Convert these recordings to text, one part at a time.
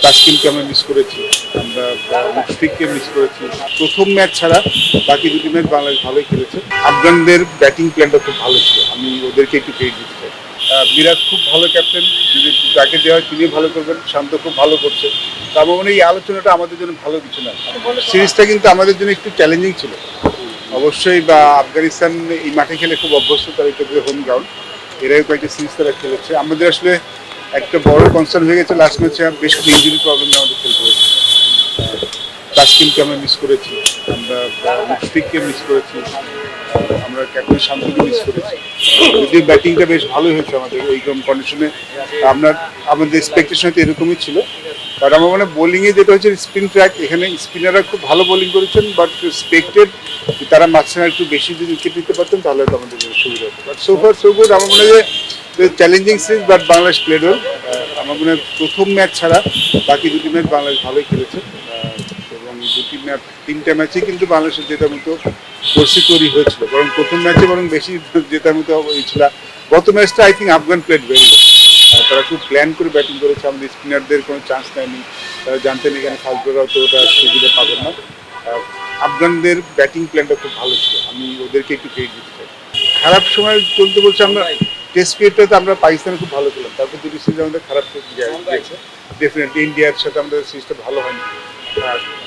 তাসকিনকে আমরা মিস করেছি, আমরা মুশফিককে মিস করেছি। প্রথম ম্যাচ ছাড়া বাকি দুটি ম্যাচ বাংলাদেশ ভালোই খেলেছে। আফগানদের ব্যাটিং প্ল্যানটা খুব ভালো ছিল, আমি ওদেরকে একটু ক্রেডিট দিতে চাই। মিরাজ খুব ভালো ক্যাপ্টেন, যদি যাকে দেওয়া হয় তিনিও ভালো করবেন। শান্ত খুব ভালো করছে। তার মানে এই আলোচনাটা আমাদের জন্য ভালো কিছু না। সিরিজটা কিন্তু আমাদের জন্য একটু চ্যালেঞ্জিং ছিল অবশ্যই। বা আফগানিস্তান এই মাঠে খেলে খুব অভ্যস্ত, তার এটা হোম গ্রাউন্ড। এরাও কয়েকটা সিরিজ তারা খেলেছে। আমাদের আসলে একটা বড় কনসার্ন হয়ে গেছে লাস্ট ম্যাচে বেশ কিছু ইঞ্জুরি প্রবলেম আমাদের খেলতে হয়েছে। তাসকিনকে আমরা মিস করেছি, আমরা মুশফিককে মিস করেছি, আমরা ক্যাপ্টেন শান্তকে মিস করেছি। যদিও ব্যাটিংটা বেশ ভালোই হয়েছে আমাদের এই কন্ডিশনে। আমাদের এক্সপেকটেশন হয়তো এরকমই ছিল। বাট আমার মনে হয় বোলিংয়ে যেটা হচ্ছে স্পিন ট্র্যাক, এখানে স্পিনাররা খুব ভালো বোলিং করেছেন। বাট এক্সপেক্টেড তারা মাঝখানে একটু বেশি যদি উইকেট নিতে পারতেন তাহলে তো আমাদের জন্য সুবিধা হতো। But so far so good. আমার মনে হয় যে challenging series, but Bangladesh played well. আমার মনে হয় প্রথম ম্যাচ ছাড়া বাকি দুটি ম্যাচ বাংলাদেশ ভালোই খেলেছে। এবং তিনটা ম্যাচে কিন্তু বাংলাদেশের জেতার মতো পরিস্থিতি তৈরি হয়েছিল, বরং প্রথম ম্যাচে বরং বেশি জেতার মতো হয়েছিল। গত ম্যাচটা I think Afghan played very well. তারা খুব প্ল্যান করে ব্যাটিং করেছে, আমাদের স্পিনারদের কোনো চান্স নেয়নি। তারা জানতেন এখানে ফাস্টবলাররাও তো ওটা সুবিধা পাবেন না। আফগানদের ব্যাটিং প্ল্যানটা খুব ভালো ছিল, আমি ওদেরকে একটু ক্রেডিট দিতে চাই। খারাপ সময় চলতে বলছে, আমরা টেস্ট ক্রিকেটটাতে আমরা পাকিস্তানে খুব ভালো খেলাম, তারপর দুটি সিরিজ আমাদের খারাপ গিয়েছে। ডেফিনেটলি ইন্ডিয়ার সাথে আমাদের সিরিজটা ভালো হয়নি।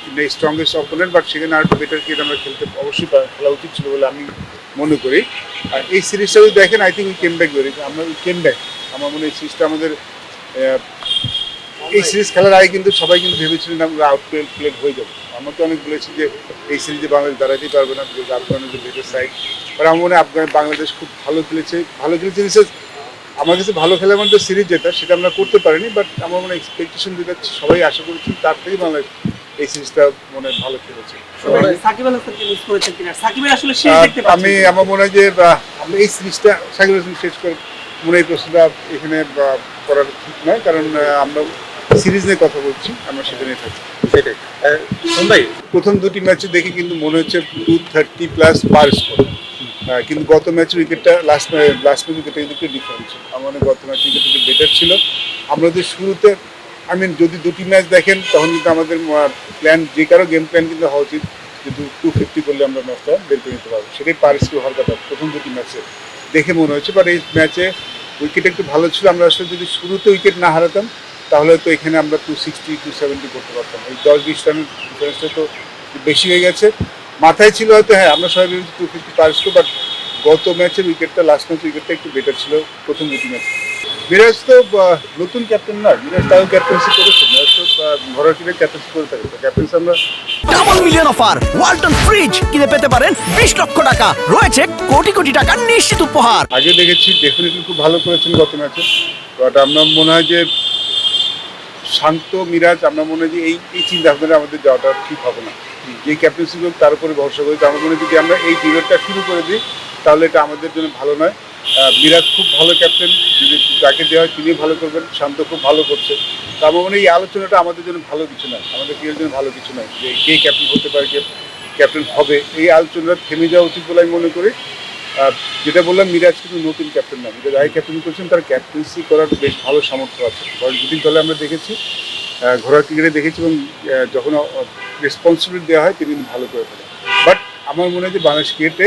ইন্ডিয়া স্ট্রংগেস্ট অপোনেন্ট, বাট সেখানে আর একটু বেটার ক্রিকেট আমরা খেলতে অবশ্যই খেলা উচিত ছিল বলে আমি মনে করি। আর এই সিরিজটা যদি দেখেন, I think we came back very, আমরা কেম ব্যাক। আমার মনে হয় এই সিরিজটা আমাদের এই সিরিজ খেলার আগে কিন্তু সবাই কিন্তু ভেবেছিলেন আমরা আউট প্লেড হয়ে যাবো। আমরা তো অনেক বলেছি যে এই সিরিজে বাংলাদেশ দাঁড়াতেই পারবে না, বিকজ আফগানের যে বেটার সাইড। আর আমার মনে হয় বাংলাদেশ খুব ভালো খেলেছে। আমার কাছে ভালো খেলার মধ্যে সিরিজ যেটা, সেটা আমরা করতে পারিনি। বাট আমার মনে হয় এক্সপেকটেশন যেটা সবাই আশা করেছি, তার থেকেই বাংলাদেশ এই সিরিজটা মনে হয় ভালো খেলেছে। আমি আমার মনে হয় যে আমরা এই সিরিজটা সাকিব আল হাসান শেষ করে মনে হয় প্রশ্নটা এখানে করার ঠিক নয়, কারণ আমরা সিরিজ নিয়ে কথা বলছি, আমরা সেটা নিয়ে থাকি। সেটাই ভাই, প্রথম দুটি ম্যাচে দেখে কিন্তু মনে হচ্ছে 230+ পার স্কোর। কিন্তু গত ম্যাচের উইকেটটা লাস্ট ম্যাচ উইকেটটা কিন্তু একটু ডিফারেন্ট ছিল। আমার মনে হয় গত ম্যাচ উইকেট একটু বেটার ছিল। আমরা যদি শুরুতে যদি দুটি ম্যাচ দেখেন, তখন কিন্তু আমাদের প্ল্যান, যে কারো গেম প্ল্যান কিন্তু হওয়া উচিত যে 250 করলে আমরা ম্যাচটা বের করে নিতে পারবো। সেটাই পার স্কোর হওয়ার কথা প্রথম দুটি ম্যাচে দেখে মনে হচ্ছে। বাট এই ম্যাচে উইকেট একটু ভালো ছিল। আমরা আসলে যদি শুরুতে উইকেট না হারাতাম, তাহলে তো এখানে আমরা 260 270 করতে পারতাম। এই 10-20 রানের ডিফারেন্সটা তো বেশি হয়ে গেছে। মাথায় ছিল হয়তো, হ্যাঁ আমরা সবাই ভেবেছি 250 পার স্কোর। বাট গত ম্যাচের উইকেটটা, লাস্ট ম্যাচের উইকেটটা একটু বেটার ছিল প্রথম দুটি ম্যাচে। মিরাজ তো নতুন ক্যাপ্টেন নয়, মিরাজ তাও ক্যাপ্টেন্সি করেছে। মিরাজ তো ঘরের টিমে ক্যাপ্টেন্সি করে থাকে। ক্যাপ্টেন্সি আমরা double million offer Walton fridge কিনে পেতে পারেন 20 লক্ষ টাকা, রয়েছে কোটি কোটি টাকার নিশ্চিত উপহার। আগে দেখেছি ডেফিনেটলি খুব ভালো করেছেন গত ম্যাচে। বাট আমরা মনে হয় যে শান্ত মিরাজ, আমরা মনে হয় যে এই চিন্তা ভাবনা আমাদের যাওয়াটা ঠিক হবে না। যে ক্যাপ্টেন্সি হোক তার উপরে ভরসা করি। আমার মনে হয় যদি আমরা এই ডিবেটটা শুরু করে দিই, তাহলে এটা আমাদের জন্য ভালো নয়। মিরাজ খুব ভালো ক্যাপ্টেন, যদি যাকে দেওয়া হয় তিনিও ভালো করবেন। শান্ত খুব ভালো করছে। তা আমার মনে হয় এই আলোচনাটা আমাদের জন্য ভালো কিছু নয়, আমাদের ক্রিকেটের জন্য ভালো কিছু নয় যে কে ক্যাপ্টেন হতে পারে, কে ক্যাপ্টেন হবে। এই আলোচনাটা থেমে যাওয়া উচিত বলে আমি মনে করি। যেটা বললাম, মিরাজ কিন্তু নতুন ক্যাপ্টেন না। মিরাজ আগে ক্যাপ্টেন করছেন, তার ক্যাপ্টেন্সি করার বেশ ভালো সামর্থ্য আছে। কারণ দুদিন দলে আমরা দেখেছি, ঘরোয়া ক্রিকেটে দেখেছি, এবং যখন রেসপন্সিবিলিটি দেওয়া হয় তিনি ভালো করে ফেলেন। বাট আমার মনে হয় যে বাংলাদেশ ক্রিকেটে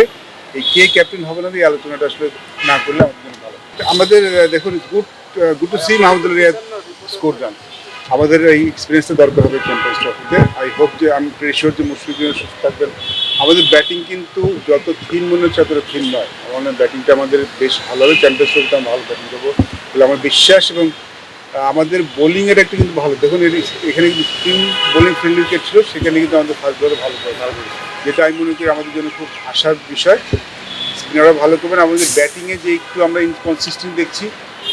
এই কে ক্যাপ্টেন হবে না, এই আলোচনাটা আসলে না করলে আমাদের জন্য ভালো। আমাদের দেখুন, good to see Mahmudul Riyad score run. আমাদের এই এক্সপিরিয়েন্সটা দরকার হবে চ্যাম্পিয়ন্স ট্রফিতে। আই হোপ যে, আমি প্রেশিওর যে মুশফিক সুস্থ থাকবেন। আমাদের ব্যাটিং কিন্তু যত থিন মনে হচ্ছে ততটা থিন নয়। আমার ব্যাটিংটা আমাদের বেশ ভালো হবে। চ্যাম্পিয়ন্স ট্রফিতে আমরা ভালো ব্যাটিং করবো বলে আমার বিশ্বাস। এবং আমাদের বোলিংয়ের একটা কিন্তু ভালো, দেখুন এখানে কিন্তু স্পিন বোলিং ফিল্ড উইকেট ছিল, সেখানে কিন্তু আমাদের ফার্স্ট বলে ভালো করে, যেটা আমি মনে করি আমাদের জন্য খুব আশার বিষয়। স্পিনাররা ভালো করবেন। আমাদের ব্যাটিংয়ে যে একটু আমরা ইনকনসিস্টেন্ট দেখছি,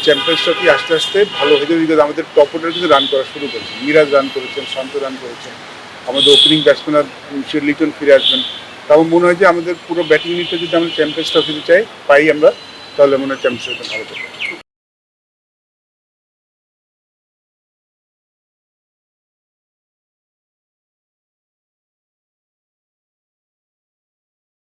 চ্যাম্পিয়ন্স ট্রফি আস্তে আস্তে ভালো হয়ে যাবে। বিকজ আমাদের টপ অর্ডার কিন্তু রান করা শুরু করেছে। মিরাজ রান করেছেন, শান্ত রান করেছেন, আমাদের ওপেনিং ব্যাটসম্যান লিটন ফিরে আসবেন। তা আমার মনে হয় যে আমাদের পুরো ব্যাটিং ইউনিটটা যদি আমরা চ্যাম্পিয়ন্স ট্রফিতে পাই আমরা, তাহলে মনে হয় চ্যাম্পিয়ন্স ট্রফিতে ভালো করবো।